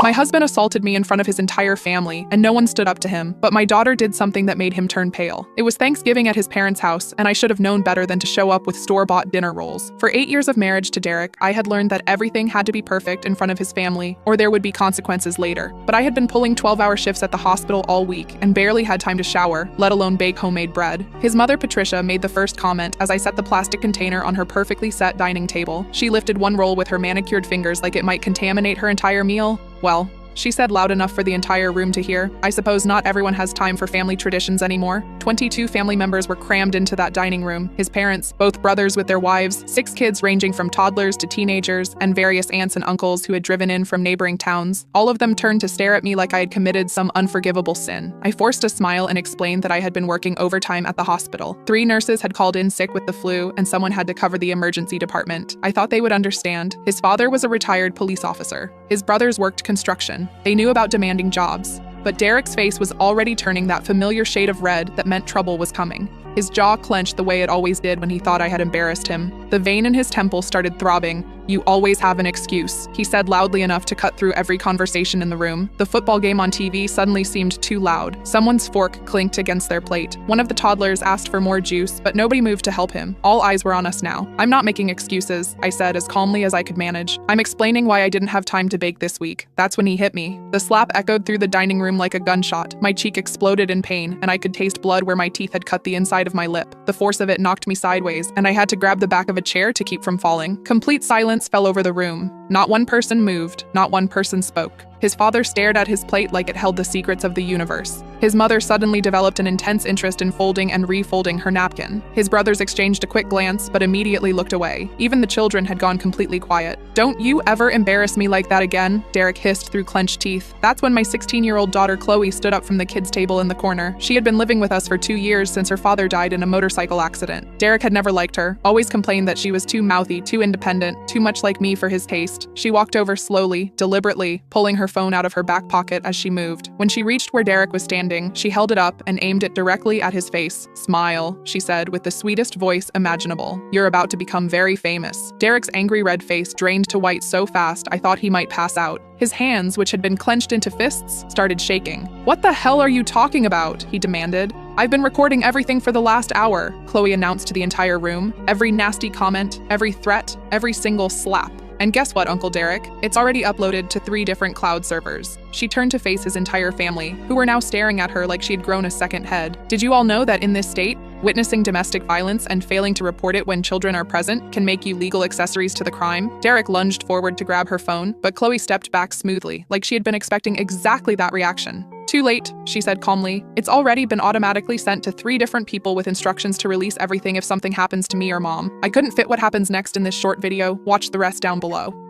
My husband assaulted me in front of his entire family, and no one stood up to him, but my daughter did something that made him turn pale. It was Thanksgiving at his parents' house, and I should have known better than to show up with store-bought dinner rolls. For 8 years of marriage to Derek, I had learned that everything had to be perfect in front of his family, or there would be consequences later. But I had been pulling 12-hour shifts at the hospital all week, and barely had time to shower, let alone bake homemade bread. His mother, Patricia, made the first comment as I set the plastic container on her perfectly set dining table. She lifted one roll with her manicured fingers like it might contaminate her entire meal. Well, she said loud enough for the entire room to hear. I suppose not everyone has time for family traditions anymore. 22 family members were crammed into that dining room. His parents, both brothers with their wives, 6 kids ranging from toddlers to teenagers, and various aunts and uncles who had driven in from neighboring towns. All of them turned to stare at me like I had committed some unforgivable sin. I forced a smile and explained that I had been working overtime at the hospital. 3 nurses had called in sick with the flu, and someone had to cover the emergency department. I thought they would understand. His father was a retired police officer. His brothers worked construction. They knew about demanding jobs. But Derek's face was already turning that familiar shade of red that meant trouble was coming. His jaw clenched the way it always did when he thought I had embarrassed him. The vein in his temple started throbbing. "You always have an excuse," he said loudly enough to cut through every conversation in the room. The football game on TV suddenly seemed too loud. Someone's fork clinked against their plate. One of the toddlers asked for more juice, but nobody moved to help him. All eyes were on us now. "I'm not making excuses," I said as calmly as I could manage. "I'm explaining why I didn't have time to bake this week." That's when he hit me. The slap echoed through the dining room like a gunshot. My cheek exploded in pain, and I could taste blood where my teeth had cut the inside of my lip. The force of it knocked me sideways, and I had to grab the back of a chair to keep from falling. Complete silence fell over the room. Not one person moved, not one person spoke. His father stared at his plate like it held the secrets of the universe. His mother suddenly developed an intense interest in folding and refolding her napkin. His brothers exchanged a quick glance, but immediately looked away. Even the children had gone completely quiet. "Don't you ever embarrass me like that again," Derek hissed through clenched teeth. That's when my 16-year-old daughter Chloe stood up from the kids' table in the corner. She had been living with us for 2 years since her father died in a motorcycle accident. Derek had never liked her, always complained that she was too mouthy, too independent, too much like me for his taste. She walked over slowly, deliberately, pulling her phone out of her back pocket as she moved. When she reached where Derek was standing, she held it up and aimed it directly at his face. "Smile," she said with the sweetest voice imaginable. "You're about to become very famous." Derek's angry red face drained to white so fast I thought he might pass out. His hands, which had been clenched into fists, started shaking. "What the hell are you talking about?" he demanded. "I've been recording everything for the last hour," Chloe announced to the entire room. "Every nasty comment, every threat, every single slap. And guess what, Uncle Derek? It's already uploaded to 3 different cloud servers." She turned to face his entire family, who were now staring at her like she had grown a second head. "Did you all know that in this state, witnessing domestic violence and failing to report it when children are present can make you legal accessories to the crime?" Derek lunged forward to grab her phone, but Chloe stepped back smoothly, like she had been expecting exactly that reaction. "Too late," she said calmly. "It's already been automatically sent to 3 different people with instructions to release everything if something happens to me or Mom. I couldn't fit what happens next in this short video. Watch the rest down below."